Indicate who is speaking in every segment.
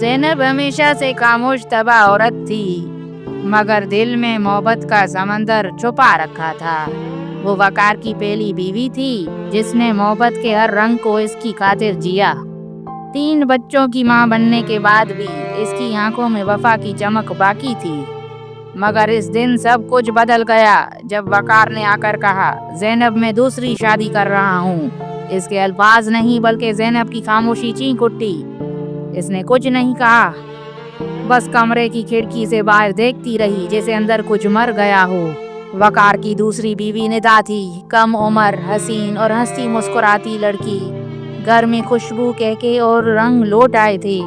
Speaker 1: ज़ैनब हमेशा से खामोश तबा औरत थी, मगर दिल में मोहब्बत का समंदर छुपा रखा था। वो वकार की पहली बीवी थी जिसने मोहब्बत के हर रंग को इसकी खातिर जिया। 3 बच्चों की मां बनने के बाद भी इसकी आंखों में वफा की चमक बाकी थी। मगर इस दिन सब कुछ बदल गया जब वकार ने आकर कहा, ज़ैनब मैं दूसरी शादी कर रहा हूँ। इसके अल्फाज नहीं बल्कि ज़ैनब की खामोशी चीख उठी। इसने कुछ नहीं कहा, बस कमरे की खिड़की से बाहर देखती रही जैसे अंदर कुछ मर गया हो। वकार की दूसरी बीवी निदा थी, कम उम्र, हसीन और हंसती मुस्कुराती लड़की। घर में खुशबू कहके और रंग लौट आए थे,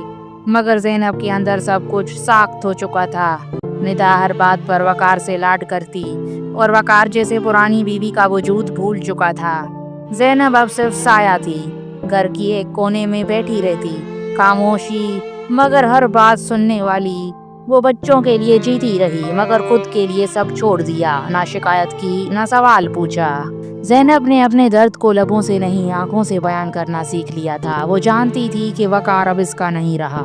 Speaker 1: मगर ज़ैनब के अंदर सब कुछ साख्त हो चुका था। निदा हर बात पर वकार से लाड करती और वकार जैसे पुरानी बीवी का वजूद भूल चुका था। ज़ैनब अब सिर्फ साया थी, घर की एक कोने में बैठी रहती, खामोशी मगर हर बात सुनने वाली। वो बच्चों के लिए जीती रही मगर खुद के लिए सब छोड़ दिया। ना शिकायत की, ना सवाल पूछा। ज़ैनब ने अपने दर्द को लबों से नहीं आंखों से बयान करना सीख लिया था। वो जानती थी कि वकार अब इसका नहीं रहा,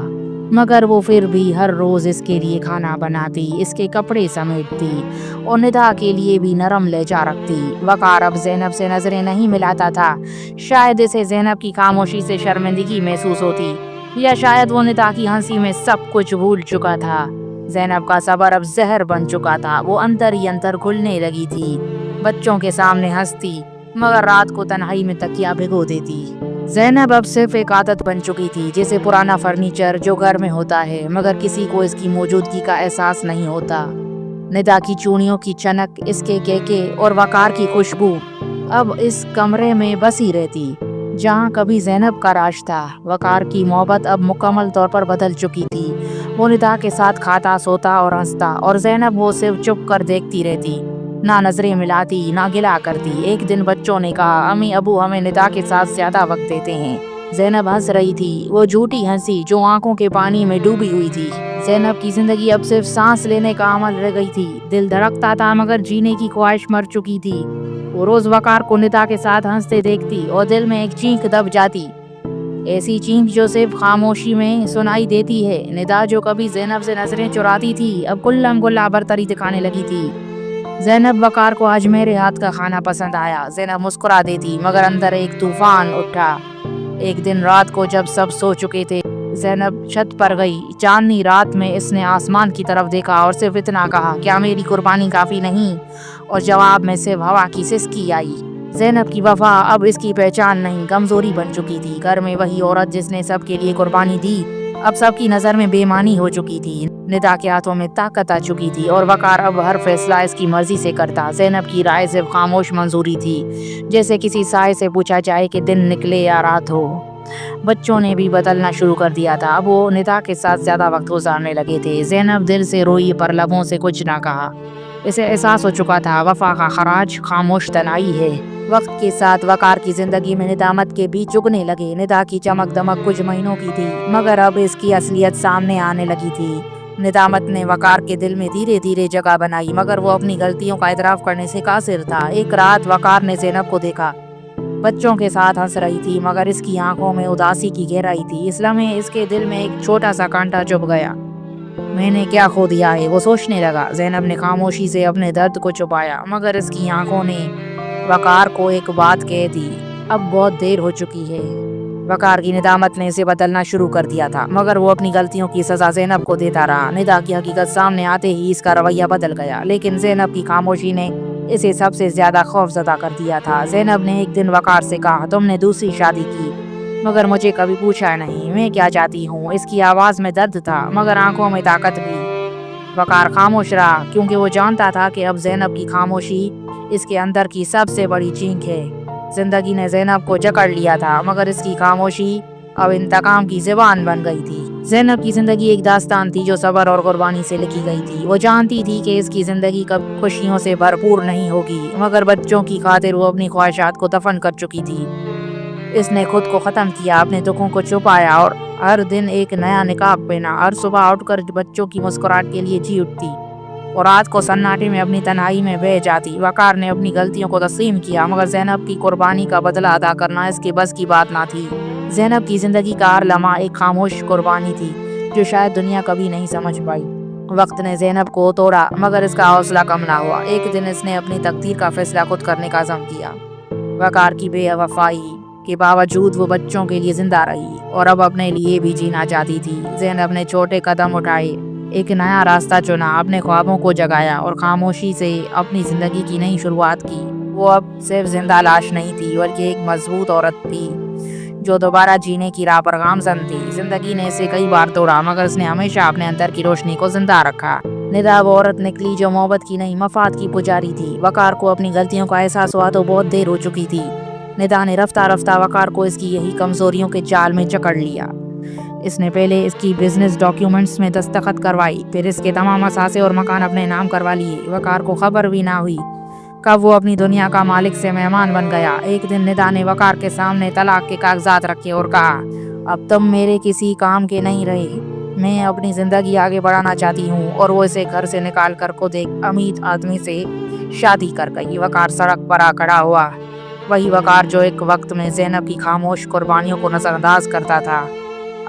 Speaker 1: मगर वो फिर भी हर रोज इसके लिए खाना बनाती, इसके कपड़े समेटती और निदा के लिए भी नरम लहजा रखती। वकार अब ज़ैनब से नजरें नहीं मिलाता था। शायद इसे ज़ैनब की खामोशी से शर्मिंदगी महसूस होती, या शायद वो निदा की हंसी में सब कुछ भूल चुका था। ज़ैनब का सब्र अब जहर बन चुका था। वो अंदर ही अंदर घुलने लगी थी। बच्चों के सामने हंसती मगर रात को तन्हाई में तकिया भिगो देती। ज़ैनब अब सिर्फ एक आदत बन चुकी थी, जैसे पुराना फर्नीचर जो घर में होता है मगर किसी को इसकी मौजूदगी का एहसास नहीं होता। निदा की चूड़ियों की चनक, इसके केके और वकार की खुशबू अब इस कमरे में बसी रहती जहाँ कभी ज़ैनब का राज था। वकार की मोहब्बत अब मुकम्मल तौर पर बदल चुकी थी। वो निदा के साथ खाता, सोता और हंसता, और ज़ैनब वो सिर्फ चुप कर देखती रहती, ना नजरें मिलाती, ना गिला करती। एक दिन बच्चों ने कहा, अम्मी अबू हमें निदा के साथ ज्यादा वक्त देते हैं। ज़ैनब हंस रही थी, वो झूठी हंसी जो आंखों के पानी में डूबी हुई थी। ज़ैनब की जिंदगी अब सिर्फ सांस लेने का अमल रह गई थी। दिल धड़कता था मगर जीने की ख्वाहिश मर चुकी थी। वो रोज वकार को निदा के साथ हंसते देखती और दिल में एक चीख दब जाती, ऐसी चीख जो सिर्फ खामोशी में सुनाई देती है। निदा जो कभी ज़ैनब से नजरें चुराती थी अब कुल्लम गुल्ला बरतरी दिखाने लगी थी। ज़ैनब वकार को आज मेरे हाथ का खाना पसंद आया। ज़ैनब मुस्कुरा देती मगर अंदर एक तूफान उठा। एक दिन रात को जब सब सो चुके थे, ज़ैनब छत पर गई। चांदनी रात में इसने आसमान की तरफ देखा और सिर्फ इतना कहा, क्या मेरी कुर्बानी काफ़ी नहीं? और जवाब में सिर्फ हवा की सिसकी आई। ज़ैनब की वफा अब इसकी पहचान नहीं, कमजोरी बन चुकी थी। घर में वही औरत जिसने सबके लिए कुर्बानी दी अब सबकी नज़र में बेईमानी हो चुकी थी। निदा के हाथों में ताकत आ चुकी थी और वकार अब हर फैसला इसकी मर्जी से करता। ज़ैनब की राय सिर्फ खामोश मंजूरी थी, जैसे किसी साए से पूछा जाए कि दिन निकले या रात हो। बच्चों ने भी बदलना शुरू कर दिया था। अब वो निदा के साथ ज्यादा वक्त गुजारने लगे थे। ज़ैनब दिल से रोई पर लबों से कुछ ना कहा। इसे एहसास हो चुका था, वफा का खराज खामोश तनाई है। वक्त के साथ वकार की जिंदगी में निदामत के बीच चुगने लगे। निदा की चमक दमक कुछ महीनों की थी, मगर अब इसकी असलियत सामने आने लगी थी। निदामत ने वकार के दिल में धीरे धीरे जगह बनाई, मगर वो अपनी गलतियों का इतराफ करने से कासिर था। एक रात वकार ने ज़ैनब को देखा, बच्चों के साथ हंस रही थी, मगर इसकी आंखों में उदासी की गहराई थी। इस लम्हे इसके दिल में एक छोटा सा कांटा चुभ गया। मैंने क्या खो दिया है, वो सोचने लगा। ज़ैनब ने खामोशी से अपने दर्द को छुपाया, मगर इसकी आंखों ने वकार को एक बात कह दी, अब बहुत देर हो चुकी है। वकार की निदामत ने इसे बदलना शुरू कर दिया था, मगर वो अपनी गलतियों की सजा ज़ैनब को देता रहा। निदा की हकीकत सामने आते ही इसका रवैया बदल गया, लेकिन ज़ैनब की खामोशी ने इसे सबसे ज्यादा खौफजदा कर दिया था। ज़ैनब ने एक दिन वकार से कहा, तुमने दूसरी शादी की मगर मुझे कभी पूछा नहीं मैं क्या चाहती हूँ। इसकी आवाज़ में दर्द था मगर आंखों में ताकत भी। वकार खामोश रहा क्योंकि वो जानता था कि अब ज़ैनब की खामोशी इसके अंदर की सबसे बड़ी चीख है। जिंदगी ने ज़ैनब को जकड़ लिया था, मगर इसकी खामोशी अब इंतकाम की ज़बान बन गई थी। ज़ैनब की जिंदगी एक दास्तान थी जो सब्र और कुर्बानी से लिखी गई थी। वो जानती थी कि इसकी जिंदगी कब खुशियों से भरपूर नहीं होगी, मगर बच्चों की खातिर वो अपनी ख्वाहिशात को दफन कर चुकी थी। इसने खुद को ख़त्म किया, अपने दुखों को छुपाया और हर दिन एक नया निकाब पहना। हर सुबह उठकर बच्चों की मुस्कुराहट के लिए जी उठती और रात को सन्नाटे में अपनी तन्हाई में बह जाती। वकार ने अपनी गलतियों को तस्लीम किया, मगर ज़ैनब की कुर्बानी का बदला अदा करना इसके बस की बात ना थी। ज़ैनब की ज़िंदगी का हर लम्हा एक खामोश कुर्बानी थी جو شاید دنیا کبھی نہیں سمجھ پائی۔ وقت نے زینب کو توڑا مگر اس کا حوصلہ کم نہ ہوا۔ ایک دن اس نے اپنی تقدیر کا فیصلہ خود کرنے کا عزم کیا۔ وقار کی بے وفائی کے باوجود وہ بچوں کے لیے زندہ رہی اور اب اپنے لیے بھی جینا چاہتی تھی۔ زینب نے چھوٹے قدم اٹھائے، ایک نیا راستہ چنا، اپنے خوابوں کو جگایا اور خاموشی سے اپنی زندگی کی نئی شروعات کی۔ وہ اب صرف زندہ لاش نہیں تھی بلکہ ایک مضبوط عورت تھی جو دوبارہ جینے کی راہ پر گامزن تھی۔ زندگی نے اسے کئی بار توڑا مگر اس نے ہمیشہ اپنے اندر کی روشنی کو زندہ رکھا۔ ندا وہ عورت نکلی جو محبت کی نہیں مفاد کی پجاری تھی۔ وقار کو اپنی غلطیوں کا احساس ہوا تو بہت دیر ہو چکی تھی۔ ندا نے رفتہ رفتہ وقار کو اس کی یہی کمزوریوں کے جال میں جکڑ لیا۔ اس نے پہلے اس کی بزنس ڈاکیومنٹس میں دستخط کروائی، پھر اس کے تمام اثاثے اور مکان اپنے نام کروا لیے۔ وقار کو خبر بھی نہ ہوئی کب وہ اپنی دنیا کا مالک سے مہمان بن گیا۔ ایک دن ندا نے وقار کے سامنے طلاق کے کاغذات رکھے اور کہا، اب تم میرے کسی کام کے نہیں رہے، میں اپنی زندگی آگے بڑھانا چاہتی ہوں۔ اور وہ اسے گھر سے نکال کر خود ایک امیر آدمی سے شادی کر گئی۔ وقار سڑک پر آ کھڑا ہوا، وہی وقار جو ایک وقت میں زینب کی خاموش قربانیوں کو نظر انداز کرتا تھا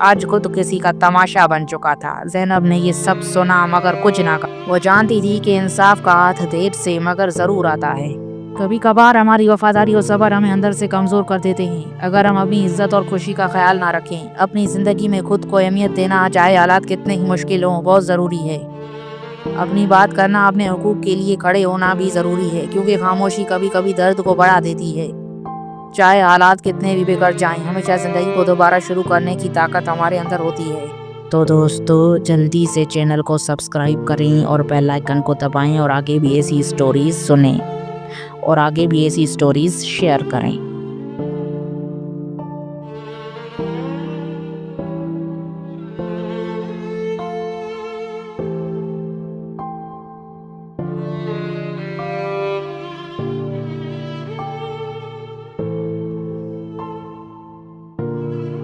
Speaker 1: آج خود کسی کا تماشا بن چکا تھا۔ زینب نے یہ سب سنا مگر کچھ نہ کہا۔ وہ جانتی تھی کہ انصاف کا ہاتھ دیر سے مگر ضرور آتا ہے۔ کبھی کبھار ہماری وفاداری اور صبر ہمیں اندر سے کمزور کر دیتے ہیں۔ اگر ہم اپنی عزت اور خوشی کا خیال نہ رکھیں، اپنی زندگی میں خود کو اہمیت دینا چاہے حالات کتنے ہی مشکل ہوں بہت ضروری ہے۔ اپنی بات کرنا، اپنے حقوق کے لیے کھڑے ہونا بھی ضروری ہے، کیونکہ خاموشی کبھی کبھی درد کو بڑھا دیتی ہے۔ چاہے حالات کتنے بھی بگڑ جائیں، ہمیشہ زندگی کو دوبارہ شروع کرنے کی طاقت ہمارے اندر ہوتی ہے۔ تو دوستو جلدی سے چینل کو سبسکرائب کریں اور بیل آئیکن کو دبائیں اور آگے بھی ایسی سٹوریز سنیں اور آگے بھی ایسی سٹوریز شیئر کریں۔